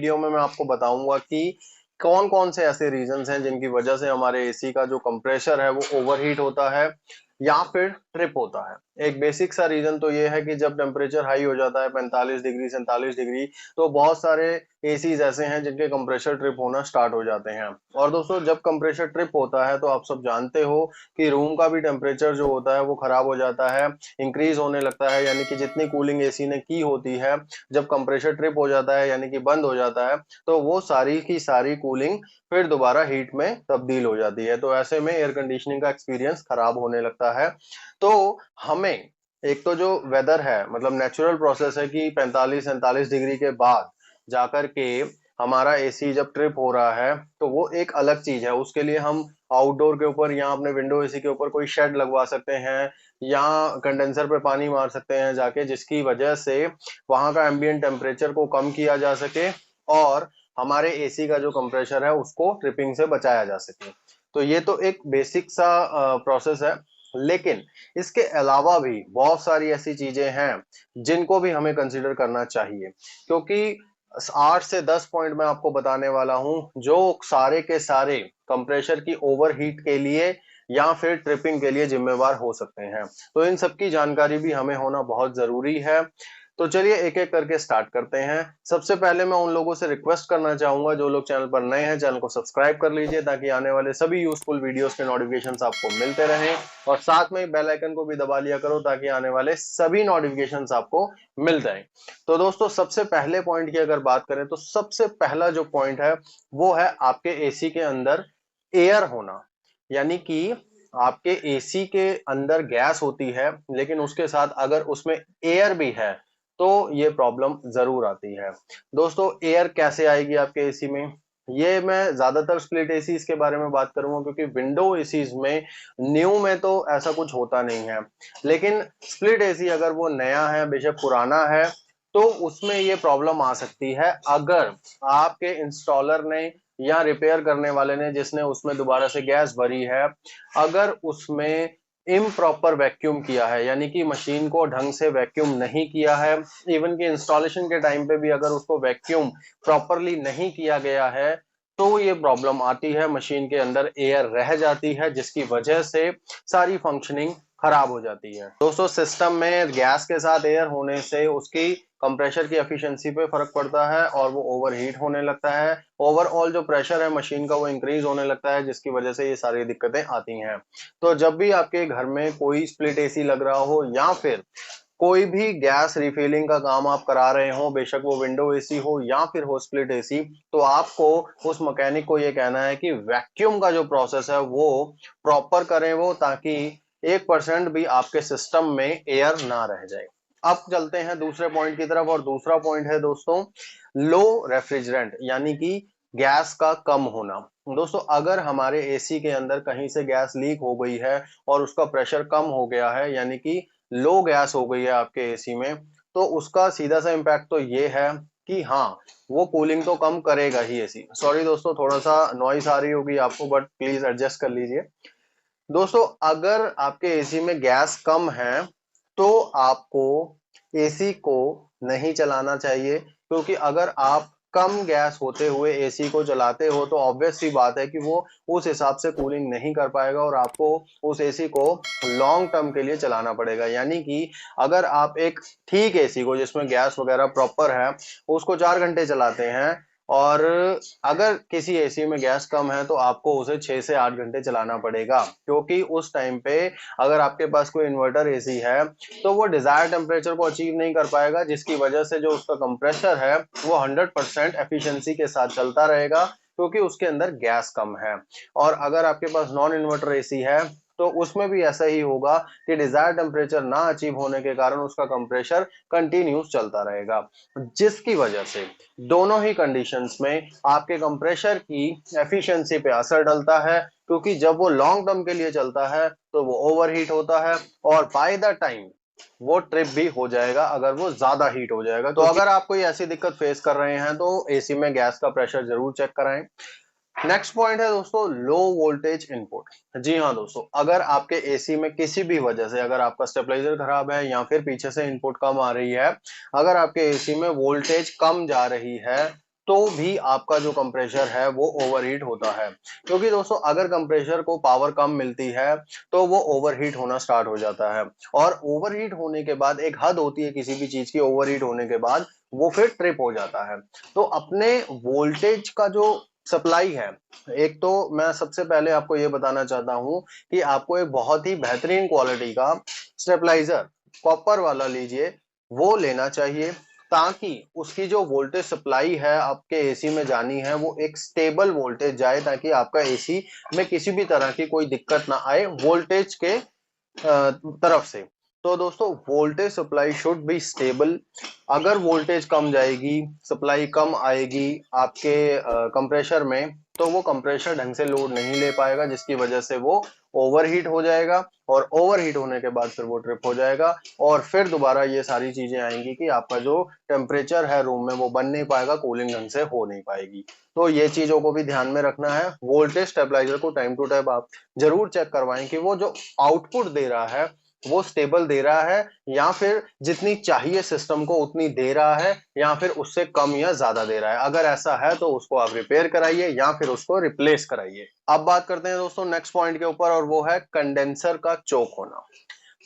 Video में मैं आपको बताऊंगा कि कौन कौन से ऐसे रीजंस हैं जिनकी वजह से हमारे एसी का जो कंप्रेशर है वो ओवरहीट होता है या फिर ट्रिप होता है। एक बेसिक सा रीजन तो ये है कि जब टेम्परेचर हाई हो जाता है 45 डिग्री 47 डिग्री, तो बहुत सारे एसीज ऐसे हैं जिनके कंप्रेशर ट्रिप होना स्टार्ट हो जाते हैं। और दोस्तों, जब कंप्रेशर ट्रिप होता है तो आप सब जानते हो कि रूम का भी टेम्परेचर जो होता है वो खराब हो जाता है, इंक्रीज होने लगता है। यानी कि जितनी कूलिंग एसी ने की होती है, जब कंप्रेशर ट्रिप हो जाता है यानी कि बंद हो जाता है, तो वो सारी की सारी कूलिंग फिर दोबारा हीट में तब्दील हो जाती है। तो ऐसे में एयर कंडीशनिंग का एक्सपीरियंस खराब होने लगता है। तो हमें एक तो जो वेदर है, मतलब नेचुरल प्रोसेस है कि 45-47 डिग्री के बाद जाकर के हमारा एसी जब ट्रिप हो रहा है तो वो एक अलग चीज है। उसके लिए हम आउटडोर के ऊपर या अपने विंडो एसी के ऊपर कोई शेड लगवा सकते हैं या कंडेंसर पे पानी मार सकते हैं जाके, जिसकी वजह से वहां का एम्बिएंट टेम्परेचर को कम किया जा सके और हमारे एसी का जो कंप्रेशर है उसको ट्रिपिंग से बचाया जा सके। तो ये तो एक बेसिक सा प्रोसेस है। लेकिन इसके अलावा भी बहुत सारी ऐसी चीजें हैं जिनको भी हमें कंसीडर करना चाहिए, क्योंकि 8 से 10 पॉइंट मैं आपको बताने वाला हूं जो सारे के सारे कंप्रेशर की ओवरहीट के लिए या फिर ट्रिपिंग के लिए जिम्मेवार हो सकते हैं। तो इन सब की जानकारी भी हमें होना बहुत जरूरी है। तो चलिए एक एक करके स्टार्ट करते हैं। सबसे पहले मैं उन लोगों से रिक्वेस्ट करना चाहूंगा जो लोग चैनल पर नए हैं, चैनल को सब्सक्राइब कर लीजिए ताकि आने वाले सभी यूजफुल वीडियोस के नोटिफिकेशंस आपको मिलते रहें, और साथ में बेल आइकन को भी दबा लिया करो ताकि आने वाले सभी नोटिफिकेशंस आपको मिल जाएं। तो दोस्तों, सबसे पहले पॉइंट की अगर बात करें तो सबसे पहला जो पॉइंट है वो है आपके एसी के अंदर एयर होना। यानी कि आपके एसी के अंदर गैस होती है लेकिन उसके साथ अगर उसमें एयर भी है तो ये प्रॉब्लम जरूर आती है। दोस्तों, एयर कैसे आएगी आपके एसी में? ये मैं ज्यादातर स्प्लिट एसीज के बारे में बात करूंगा क्योंकि विंडो एसीज में, न्यू में तो ऐसा कुछ होता नहीं है। लेकिन स्प्लिट एसी अगर वो नया है, बेशक पुराना है, तो उसमें ये प्रॉब्लम आ सकती है अगर आपके इंस्टॉलर ने या रिपेयर करने वाले ने जिसने उसमें दोबारा से गैस भरी है, अगर उसमें इम्प्रॉपर वैक्यूम किया है, यानी कि मशीन को ढंग से वैक्यूम नहीं किया है, इवन कि इंस्टॉलेशन के टाइम पे भी अगर उसको वैक्यूम प्रॉपरली नहीं किया गया है, तो ये प्रॉब्लम आती है, मशीन के अंदर एयर रह जाती है जिसकी वजह से सारी फंक्शनिंग खराब हो जाती है। दोस्तों, सिस्टम में गैस के साथ एयर होने से उसकी कंप्रेशर की एफिशिएंसी पे फर्क पड़ता है और वो ओवरहीट होने लगता है। ओवरऑल जो प्रेशर है मशीन का वो इंक्रीज होने लगता है जिसकी वजह से ये सारी दिक्कतें आती हैं। तो जब भी आपके घर में कोई स्प्लिट एसी लग रहा हो या फिर कोई भी गैस रिफिलिंग का काम आप करा रहे हो, बेशक वो विंडो एसी हो या फिर हो स्प्लिट एसी, तो आपको उस मैकेनिक को ये कहना है कि वैक्यूम का जो प्रोसेस है वो प्रॉपर करें वो, ताकि 1% भी आपके सिस्टम में एयर ना रह जाए। अब चलते हैं दूसरे पॉइंट की तरफ, और दूसरा पॉइंट है दोस्तों लो रेफ्रिजरेंट, यानी कि गैस का कम होना। दोस्तों, अगर हमारे एसी के अंदर कहीं से गैस लीक हो गई है और उसका प्रेशर कम हो गया है, यानी कि लो गैस हो गई है आपके एसी में, तो उसका सीधा सा इम्पैक्ट तो ये है कि हाँ, वो कूलिंग तो कम करेगा ही एसी। सॉरी दोस्तों, थोड़ा सा नॉइस आ रही होगी आपको, बट प्लीज एडजस्ट कर लीजिए। दोस्तों, अगर आपके एसी में गैस कम है तो आपको एसी को नहीं चलाना चाहिए, क्योंकि अगर आप कम गैस होते हुए एसी को चलाते हो तो ऑब्वियस सी बात है कि वो उस हिसाब से कूलिंग नहीं कर पाएगा और आपको उस एसी को लॉन्ग टर्म के लिए चलाना पड़ेगा। यानी कि अगर आप एक ठीक एसी को जिसमें गैस वगैरह प्रॉपर है उसको 4 घंटे चलाते हैं, और अगर किसी एसी में गैस कम है तो आपको उसे 6 से 8 घंटे चलाना पड़ेगा, क्योंकि उस टाइम पे अगर आपके पास कोई इन्वर्टर एसी है तो वो डिजायर टेम्परेचर को अचीव नहीं कर पाएगा, जिसकी वजह से जो उसका कंप्रेसर है वो 100% एफिशिएंसी के साथ चलता रहेगा, क्योंकि उसके अंदर गैस कम है। और अगर आपके पास नॉन इन्वर्टर एसी है तो उसमें भी ऐसा ही होगा कि डिजायर टेम्परेचर ना अचीव होने के कारण उसका कंप्रेशर कंटिन्यूस चलता रहेगा, जिसकी वजह से दोनों ही कंडीशंस में आपके कंप्रेशर की एफिशिएंसी पे असर डलता है, क्योंकि जब वो लॉन्ग टर्म के लिए चलता है तो वो ओवरहीट होता है और बाय द टाइम वो ट्रिप भी हो जाएगा अगर वो ज्यादा हीट हो जाएगा। तो अगर आप कोई ऐसी दिक्कत फेस कर रहे हैं तो एसी में गैस का प्रेशर जरूर चेक कराएं। नेक्स्ट पॉइंट है दोस्तों लो वोल्टेज इनपुट। जी हाँ दोस्तों, अगर आपके एसी में किसी भी वजह से, अगर आपका स्टेबलाइजर खराब है या फिर पीछे से इनपुट कम आ रही है, अगर आपके एसी में वोल्टेज कम जा रही है, तो भी आपका जो कंप्रेसर है वो ओवरहीट होता है। क्योंकि दोस्तों अगर कंप्रेसर को पावर कम मिलती है तो वो ओवरहीट होना स्टार्ट हो जाता है, और ओवरहीट होने के बाद एक हद होती है किसी भी चीज की, ओवरहीट होने के बाद वो फिर ट्रिप हो जाता है। तो अपने वोल्टेज का जो सप्लाई है, एक तो मैं सबसे पहले आपको ये बताना चाहता हूं कि आपको एक बहुत ही बेहतरीन क्वालिटी का स्टेबलाइजर कॉपर वाला लीजिए, वो लेना चाहिए, ताकि उसकी जो वोल्टेज सप्लाई है आपके एसी में जानी है वो एक स्टेबल वोल्टेज जाए, ताकि आपका एसी में किसी भी तरह की कोई दिक्कत ना आए वोल्टेज के तरफ से। तो दोस्तों voltage supply should be stable. अगर वोल्टेज कम जाएगी, सप्लाई कम आएगी आपके कंप्रेसर में, तो वो कंप्रेसर ढंग से लोड नहीं ले पाएगा, जिसकी वजह से वो ओवरहीट हो जाएगा, और ओवरहीट होने के बाद फिर वो ट्रिप हो जाएगा, और फिर दोबारा ये सारी चीजें आएंगी कि आपका जो टेम्परेचर है रूम में वो बन नहीं पाएगा, कूलिंग ढंग से हो नहीं पाएगी। तो ये चीजों को भी ध्यान में रखना है। वोल्टेज स्टेबलाइजर को टाइम टू टाइम आप जरूर चेक करवाएं कि वो जो आउटपुट दे रहा है वो स्टेबल दे रहा है, या फिर जितनी चाहिए सिस्टम को उतनी दे रहा है, या फिर उससे कम या ज्यादा दे रहा है। अगर ऐसा है तो उसको आप रिपेयर कराइए या फिर उसको रिप्लेस कराइए। अब बात करते हैं दोस्तों नेक्स्ट पॉइंट के ऊपर, और वो है कंडेंसर का चोक होना।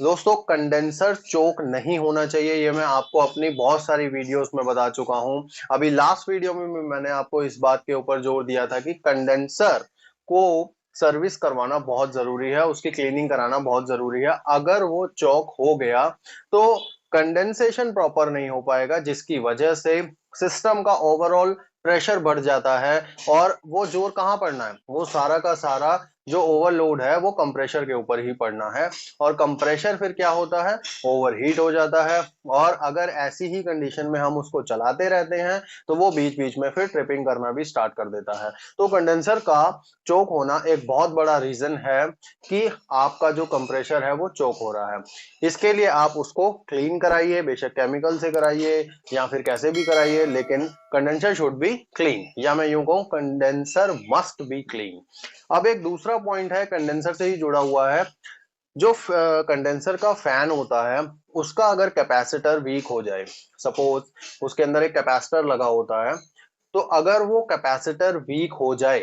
दोस्तों कंडेंसर चोक नहीं होना चाहिए, ये मैं आपको अपनी बहुत सारी वीडियोस में बता चुका हूं। अभी लास्ट वीडियो में भी मैंने आपको इस बात के ऊपर जोर दिया था कि कंडेंसर को सर्विस करवाना बहुत जरूरी है, उसकी क्लीनिंग कराना बहुत जरूरी है। अगर वो चौक हो गया तो कंडेंसेशन प्रॉपर नहीं हो पाएगा, जिसकी वजह से सिस्टम का ओवरऑल प्रेशर बढ़ जाता है, और वो जोर कहाँ पड़ना है, वो सारा का सारा जो ओवरलोड है वो कंप्रेशर के ऊपर ही पड़ना है, और कंप्रेशर फिर क्या होता है, ओवरहीट हो जाता है। और अगर ऐसी ही कंडीशन में हम उसको चलाते रहते हैं तो वो बीच बीच में फिर ट्रिपिंग करना भी स्टार्ट कर देता है। तो कंडेंसर का चोक होना एक बहुत बड़ा रीजन है कि आपका जो कंप्रेशर है वो चोक हो रहा है। इसके लिए आप उसको क्लीन कराइए, बेशक केमिकल से कराइए या फिर कैसे भी कराइए, लेकिन कंडेंसर शुड बी क्लीन, या मैं यूं कहूं कंडेंसर मस्ट बी क्लीन। अब एक दूसरा पॉइंट है कंडेंसर से ही जुड़ा हुआ है, जो कंडेंसर का फैन होता है उसका अगर कैपेसिटर वीक हो जाए, सपोज उसके अंदर एक कैपेसिटर लगा होता है, तो अगर वो कैपेसिटर वीक हो जाए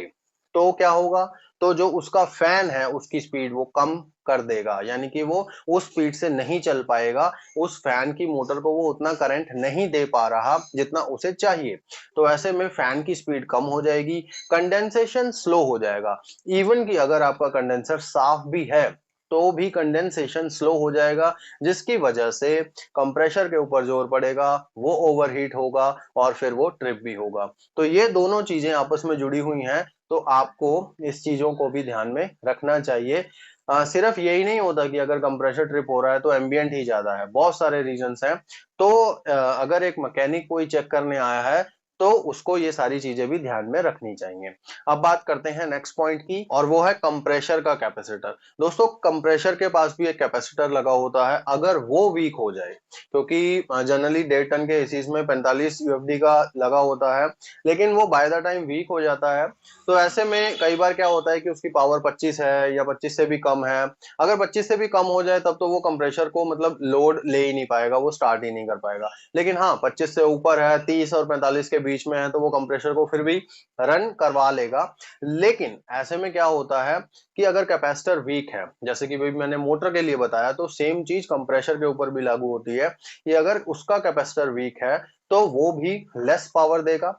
तो क्या होगा, तो जो उसका फैन है उसकी स्पीड वो कम कर देगा, यानी कि वो उस स्पीड से नहीं चल पाएगा, उस फैन की मोटर को वो उतना करंट नहीं दे पा रहा जितना उसे चाहिए। तो ऐसे में फैन की स्पीड कम हो जाएगी, कंडेंसेशन स्लो हो जाएगा। इवन कि अगर आपका कंडेंसर साफ भी है तो भी कंडेंसेशन स्लो हो जाएगा, जिसकी वजह से कंप्रेशर के ऊपर जोर पड़ेगा, वो ओवरहीट होगा, और फिर वो ट्रिप भी होगा। तो ये दोनों चीजें आपस में जुड़ी हुई हैं, तो आपको इस चीजों को भी ध्यान में रखना चाहिए। सिर्फ यही नहीं होता कि अगर कंप्रेशर ट्रिप हो रहा है तो एम्बियंट ही ज्यादा है, बहुत सारे रीजंस हैं। तो अगर एक मैकेनिक कोई चेक करने आया है तो उसको ये सारी चीजें भी ध्यान में रखनी चाहिए। अब बात करते हैं नेक्स्ट पॉइंट की, और वो है कंप्रेशर का कैपेसिटर। दोस्तों कंप्रेशर के पास भी एक कैपेसिटर लगा होता है, अगर वो वीक हो जाए, क्योंकि जनरली 1.5 टन के एसीज में 45 यूएफडी का लगा होता है, लेकिन वो बाय द टाइम वीक हो जाता है, तो ऐसे में कई बार क्या होता है कि उसकी पावर 25 है या 25 से भी कम है। अगर 25 से भी कम हो जाए तब तो वो कंप्रेशर को मतलब लोड ले ही नहीं पाएगा, वो स्टार्ट ही नहीं कर पाएगा। लेकिन हाँ 25 से ऊपर है, 30 और 45 के बीच में है, तो वो कंप्रेशर को फिर भी रन करवा लेगा। लेकिन ऐसे में क्या होता है कि अगर कैपेसिटर वीक है, जैसे कि भाई मैंने मोटर के लिए बताया, तो सेम चीज कंप्रेशर के ऊपर भी लागू होती है कि अगर उसका कैपेसिटर वीक है तो वो भी लेस पावर देगा।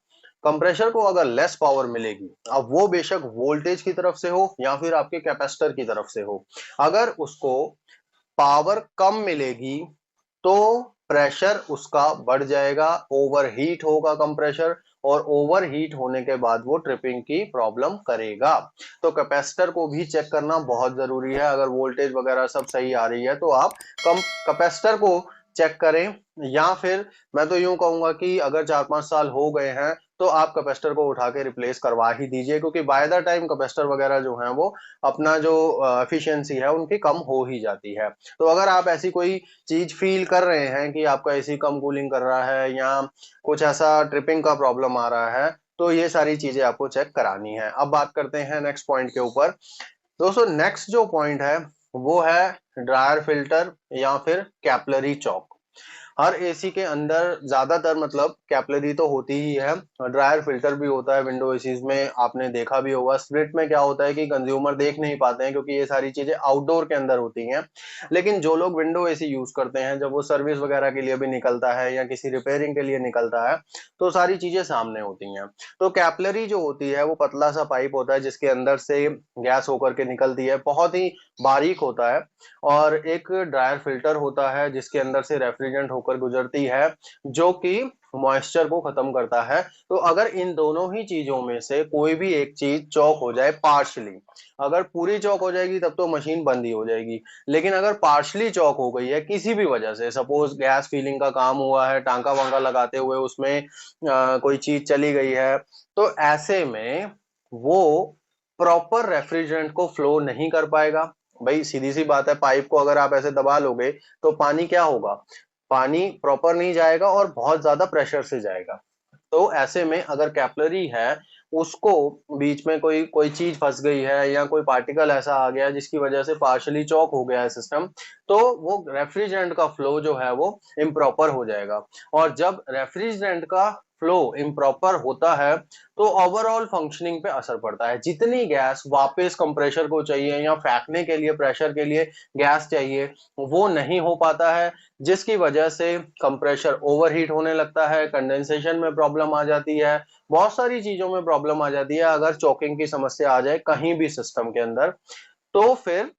कंप्रेशर को अगर लेस पावर मिलेगी, अब वो बेशक वोल्टेज की तरफ से हो या फिर आपके कैपेसिटर की तरफ से हो, अगर उसको पावर कम मिलेगी तो प्रेशर उसका बढ़ जाएगा, ओवरहीट होगा कंप्रेशर, और ओवरहीट होने के बाद वो ट्रिपिंग की प्रॉब्लम करेगा। तो कैपेसिटर को भी चेक करना बहुत जरूरी है। अगर वोल्टेज वगैरह सब सही आ रही है तो आप कम कैपेसिटर को चेक करें, या फिर मैं तो यूं कहूंगा कि अगर 4-5 साल हो गए हैं तो आप कैपेसिटर को उठा के रिप्लेस करवा ही दीजिए, क्योंकि बाय द टाइम कैपेसिटर वगैरह जो है वो अपना जो एफिशिएंसी है उनकी कम हो ही जाती है। तो अगर आप ऐसी कोई चीज फील कर रहे हैं कि आपका एसी कम कूलिंग कर रहा है या कुछ ऐसा ट्रिपिंग का प्रॉब्लम आ रहा है, तो ये सारी चीजें आपको चेक करानी है। अब बात करते हैं नेक्स्ट पॉइंट के ऊपर। दोस्तों नेक्स्ट जो पॉइंट है वो है ड्रायर फिल्टर या फिर कैपलरी चौक। हर एसी के अंदर ज्यादातर मतलब कैपिलरी तो होती ही है, ड्रायर फिल्टर भी होता है विंडो एसीज में, आपने देखा भी होगा। स्प्लिट में क्या होता है कि कंज्यूमर देख नहीं पाते हैं क्योंकि ये सारी चीजें आउटडोर के अंदर होती हैं, लेकिन जो लोग विंडो एसी यूज करते हैं जब वो सर्विस वगैरह के लिए भी निकलता है या किसी रिपेयरिंग के लिए निकलता है तो सारी चीजें सामने होती हैं। तो कैपिलरी जो होती है वो पतला सा पाइप होता है जिसके अंदर से गैस होकर के निकलती है, बहुत ही बारीक होता है। और एक ड्रायर फिल्टर होता है जिसके अंदर से रेफ्रिजरेंट होकर गुजरती है जो कि मॉइस्चर को खत्म करता है। तो अगर इन दोनों ही चीजों में से कोई भी एक चीज चौक हो जाए पार्शली, अगर पूरी चौक हो जाएगी तब तो मशीन बंद ही हो जाएगी, लेकिन अगर पार्शली चौक हो गई है किसी भी वजह से, सपोज गैस फिलिंग का काम हुआ है, टांका वांका लगाते हुए उसमें कोई चीज चली गई है, तो ऐसे में वो प्रॉपर रेफ्रिजरेंट को फ्लो नहीं कर पाएगा। भाई सीधी सी बात है, पाइप को अगर आप ऐसे दबा लोगे तो पानी क्या होगा, पानी प्रॉपर नहीं जाएगा और बहुत ज्यादा प्रेशर से जाएगा। तो ऐसे में अगर कैपिलरी है उसको बीच में कोई कोई चीज फंस गई है या कोई पार्टिकल ऐसा आ गया जिसकी वजह से पार्शली चौक हो गया है सिस्टम, तो वो रेफ्रिजरेंट का फ्लो जो है वो इम्प्रॉपर हो जाएगा। और जब रेफ्रिजरेंट का फ्लो इम्प्रॉपर होता है तो ओवरऑल फंक्शनिंग पे असर पड़ता है। जितनी गैस वापस कंप्रेसर को चाहिए या फेंकने के लिए प्रेशर के लिए गैस चाहिए वो नहीं हो पाता है, जिसकी वजह से कंप्रेसर ओवरहीट होने लगता है, कंडेंसेशन में प्रॉब्लम आ जाती है, बहुत सारी चीजों में प्रॉब्लम आ जाती है। अगर चोकिंग की समस्या आ जाए कहीं भी सिस्टम के अंदर तो फिर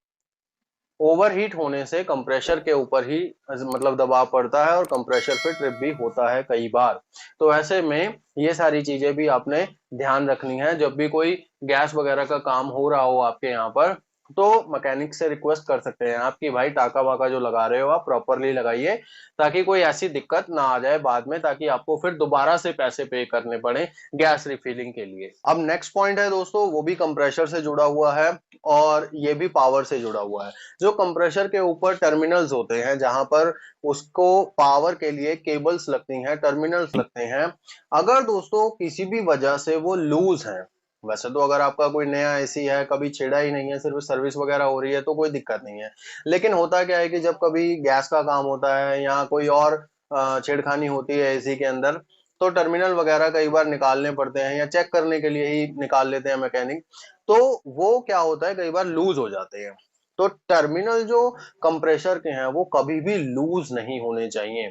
ओवरहीट होने से कंप्रेसर के ऊपर ही मतलब दबाव पड़ता है और कंप्रेसर फिर ट्रिप भी होता है कई बार। तो ऐसे में ये सारी चीजें भी आपने ध्यान रखनी है जब भी कोई गैस वगैरह का काम हो रहा हो आपके यहाँ पर, तो मैकेनिक से रिक्वेस्ट कर सकते हैं आप कि भाई टाका वाका जो लगा रहे हो आप प्रॉपरली लगाइए, ताकि कोई ऐसी दिक्कत ना आ जाए बाद में, ताकि आपको फिर दोबारा से पैसे पे करने पड़े गैस रिफिलिंग के लिए। अब नेक्स्ट पॉइंट है दोस्तों, वो भी कंप्रेसर से जुड़ा हुआ है और ये भी पावर से जुड़ा हुआ है। जो कंप्रेसर के ऊपर टर्मिनल्स होते हैं जहां पर उसको पावर के लिए केबल्स लगती हैं, टर्मिनल्स लगते हैं, अगर दोस्तों किसी भी वजह से वो लूज है, वैसे तो अगर आपका कोई नया एसी है कभी छेड़ा ही नहीं है, सिर्फ सर्विस वगैरह हो रही है तो कोई दिक्कत नहीं है, लेकिन होता क्या है कि जब कभी गैस का काम होता है या कोई और छेड़खानी होती है एसी के अंदर, तो टर्मिनल वगैरह कई बार निकालने पड़ते हैं या चेक करने के लिए ही निकाल लेते हैं मैकेनिक, तो वो क्या होता है कई बार लूज हो जाते हैं। तो टर्मिनल जो कंप्रेसर के हैं वो कभी भी लूज नहीं होने चाहिए,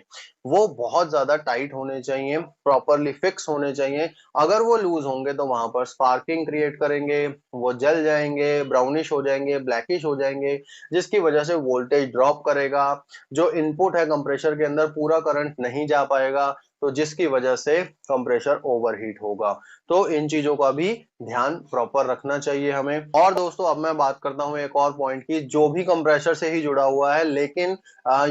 वो बहुत ज्यादा टाइट होने चाहिए, प्रॉपरली फिक्स होने चाहिए। अगर वो लूज होंगे तो वहां पर स्पार्किंग क्रिएट करेंगे, वो जल जाएंगे, ब्राउनिश हो जाएंगे, ब्लैकिश हो जाएंगे, जिसकी वजह से वोल्टेज ड्रॉप करेगा, जो इनपुट है कंप्रेसर के अंदर पूरा करंट नहीं जा पाएगा, तो जिसकी वजह से कंप्रेसर ओवरहीट होगा। तो इन चीजों का भी ध्यान प्रॉपर रखना चाहिए हमें। और दोस्तों अब मैं बात करता हूं एक और पॉइंट की जो भी कंप्रेसर से ही जुड़ा हुआ है, लेकिन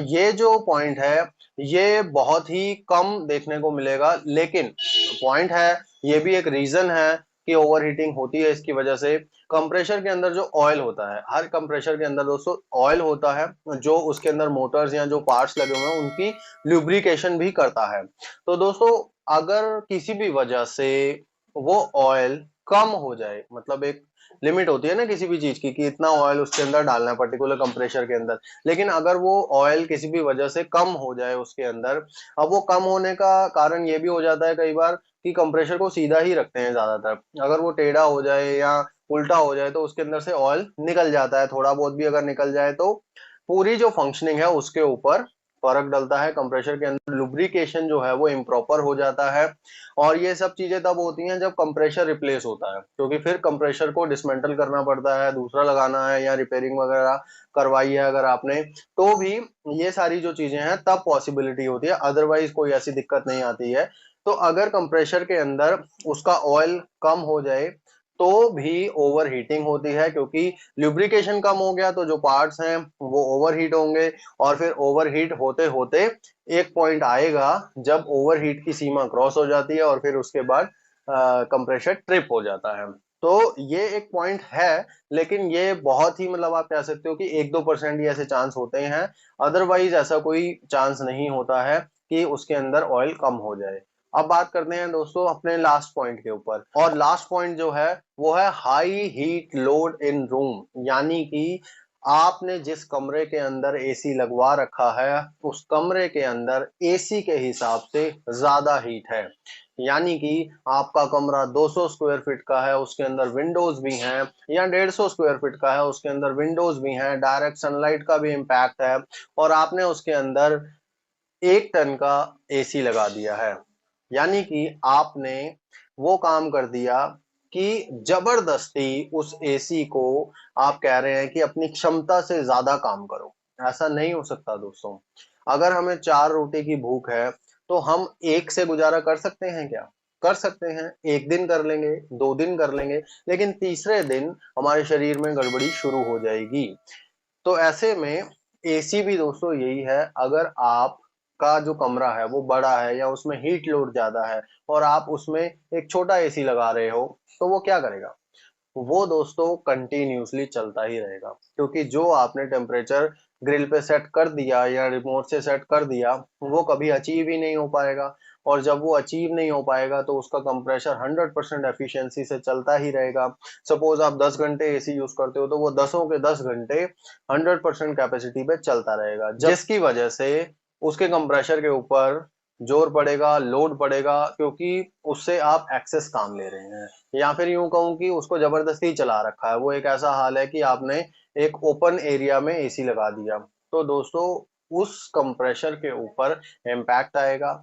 ये जो पॉइंट है ये बहुत ही कम देखने को मिलेगा, लेकिन पॉइंट है, ये भी एक रीजन है कि ओवरहीटिंग होती है इसकी वजह से। कंप्रेसर के अंदर जो ऑयल होता है, हर कंप्रेसर के अंदर दोस्तों ऑयल होता है जो उसके अंदर मोटर्स या जो पार्ट्स लगे हुए हैं उनकी लुब्रिकेशन भी करता है। तो दोस्तों अगर किसी भी वजह से वो ऑयल कम हो जाए, मतलब एक लिमिट होती है ना किसी भी चीज की कि इतना ऑयल उसके अंदर डालना है पर्टिकुलर कंप्रेसर के अंदर, लेकिन अगर वो ऑयल किसी भी वजह से कम हो जाए उसके अंदर, अब वो कम होने का कारण ये भी हो जाता है कई बार कि कंप्रेसर को सीधा ही रखते हैं ज्यादातर, अगर वो टेढ़ा हो जाए या उल्टा हो जाए तो उसके अंदर से ऑयल निकल जाता है, थोड़ा बहुत भी अगर निकल जाए तो पूरी जो फंक्शनिंग है उसके ऊपर फर्क डलता है, कंप्रेसर के अंदर लुब्रिकेशन जो है वो इम्प्रॉपर हो जाता है। और ये सब चीजें तब होती हैं जब कंप्रेसर रिप्लेस होता है, क्योंकि फिर कंप्रेसर को डिसमेंटल करना पड़ता है, दूसरा लगाना है या रिपेयरिंग वगैरह करवाई है अगर आपने, तो भी ये सारी जो चीजें हैं तब पॉसिबिलिटी होती है, अदरवाइज कोई ऐसी दिक्कत नहीं आती है। तो अगर कंप्रेसर के अंदर उसका ऑयल कम हो जाए तो भी ओवरहीटिंग होती है, क्योंकि लुब्रिकेशन कम हो गया तो जो पार्ट्स हैं वो ओवरहीट होंगे, और फिर ओवरहीट होते होते एक पॉइंट आएगा जब ओवरहीट की सीमा क्रॉस हो जाती है और फिर उसके बाद कंप्रेसर ट्रिप हो जाता है। तो ये एक पॉइंट है, लेकिन ये बहुत ही मतलब आप कह सकते हो कि 1-2% ही ऐसे चांस होते हैं, अदरवाइज ऐसा कोई चांस नहीं होता है कि उसके अंदर ऑयल कम हो जाए। अब बात करते हैं दोस्तों अपने लास्ट पॉइंट के ऊपर, और लास्ट पॉइंट जो है वो है high heat load in room, यानी कि आपने जिस कमरे के अंदर एसी लगवा रखा है उस कमरे के अंदर एसी के हिसाब से ज्यादा हीट है। यानी कि आपका कमरा 200 स्क्वायर फीट का है, उसके अंदर विंडोज भी हैं, या 150 स्क्वायर फीट का है, उसके अंदर विंडोज भी हैं, डायरेक्ट सनलाइट का भी इम्पैक्ट है, और आपने उसके अंदर 1 टन का एसी लगा दिया है। यानी कि आपने वो काम कर दिया कि जबरदस्ती उस एसी को आप कह रहे हैं कि अपनी क्षमता से ज्यादा काम करो। ऐसा नहीं हो सकता दोस्तों। अगर हमें 4 रोटी की भूख है तो हम एक से गुजारा कर सकते हैं क्या? कर सकते हैं। 1 दिन कर लेंगे, 2 दिन कर लेंगे, लेकिन तीसरे दिन हमारे शरीर में गड़बड़ी शुरू हो जाएगी। तो ऐसे में एसी भी दोस्तों यही है। अगर आपका जो कमरा है वो बड़ा है या उसमें हीट लोड ज्यादा है और आप उसमें एक छोटा एसी लगा रहे हो, तो वो क्या करेगा? वो दोस्तों कंटिन्यूसली चलता ही रहेगा, क्योंकि जो आपने टेम्परेचर ग्रिल पे सेट कर दिया या रिमोट से सेट कर दिया वो कभी अचीव ही नहीं हो पाएगा। और जब वो अचीव नहीं हो पाएगा तो उसका कंप्रेशर 100% एफिशिएंसी से चलता ही रहेगा। सपोज आप 10 घंटे एसी यूज करते हो तो वो 10 के 10 घंटे 100% कैपेसिटी पे चलता रहेगा, जिसकी वजह से उसके कंप्रेशर के ऊपर जोर पड़ेगा, लोड पड़ेगा, क्योंकि उससे आप एक्सेस काम ले रहे हैं, या फिर यूं कहूं कि उसको जबरदस्ती चला रखा है। वो एक ऐसा हाल है कि आपने एक ओपन एरिया में एसी लगा दिया। तो दोस्तों उस कंप्रेशर के ऊपर इम्पैक्ट आएगा।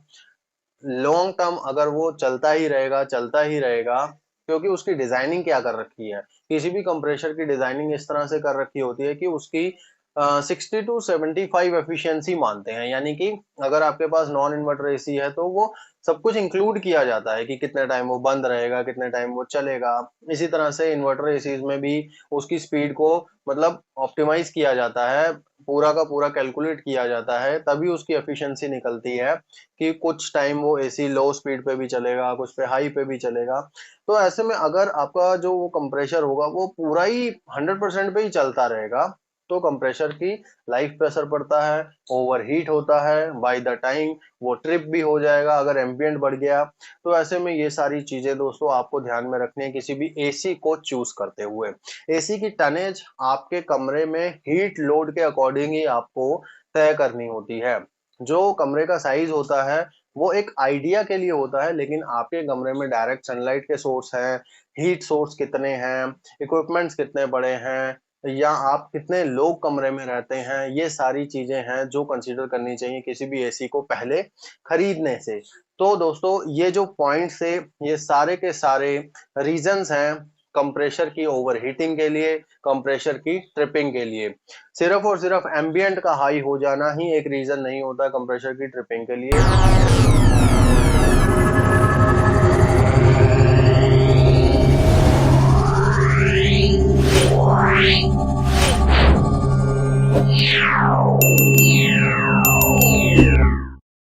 लॉन्ग टर्म अगर वो चलता ही रहेगा, क्योंकि उसकी डिजाइनिंग क्या कर रखी है, किसी भी कंप्रेशर की डिजाइनिंग इस तरह से कर रखी होती है कि उसकी 60 टू 75 एफिशिएंसी मानते हैं। यानी कि अगर आपके पास नॉन इन्वर्टर एसी है तो वो सब कुछ इंक्लूड किया जाता है कि कितने टाइम वो बंद रहेगा, कितने टाइम वो चलेगा। इसी तरह से इन्वर्टर एसीज में भी उसकी स्पीड को मतलब ऑप्टिमाइज किया जाता है, पूरा का पूरा कैलकुलेट किया जाता है, तभी उसकी एफिशिएंसी निकलती है कि कुछ टाइम वो एसी लो स्पीड पे भी चलेगा, कुछ पे हाई पे भी चलेगा। तो ऐसे में अगर आपका जो वो कंप्रेशर होगा वो पूरा ही 100% पे ही चलता रहेगा, तो कंप्रेशर की लाइफ पे असर पड़ता है, ओवरहीट होता है, बाय द टाइम वो ट्रिप भी हो जाएगा अगर एम्बिएंट बढ़ गया। तो ऐसे में ये सारी चीजें दोस्तों आपको ध्यान में रखनी है किसी भी एसी को चूज करते हुए। एसी की टनेज आपके कमरे में हीट लोड के अकॉर्डिंग ही आपको तय करनी होती है। जो कमरे का साइज होता है वो एक आइडिया के लिए होता है, लेकिन आपके कमरे में डायरेक्ट सनलाइट के सोर्स हैं, हीट सोर्स कितने हैं, इक्विपमेंट्स कितने बड़े हैं, या आप कितने लोग कमरे में रहते हैं, ये सारी चीजें हैं जो कंसीडर करनी चाहिए किसी भी एसी को पहले खरीदने से। तो दोस्तों ये जो पॉइंट्स है ये सारे के सारे रीजंस हैं कंप्रेशर की ओवरहीटिंग के लिए, कंप्रेशर की ट्रिपिंग के लिए। सिर्फ और सिर्फ एम्बिएंट का हाई हो जाना ही एक रीजन नहीं होता कंप्रेशर की ट्रिपिंग के लिए।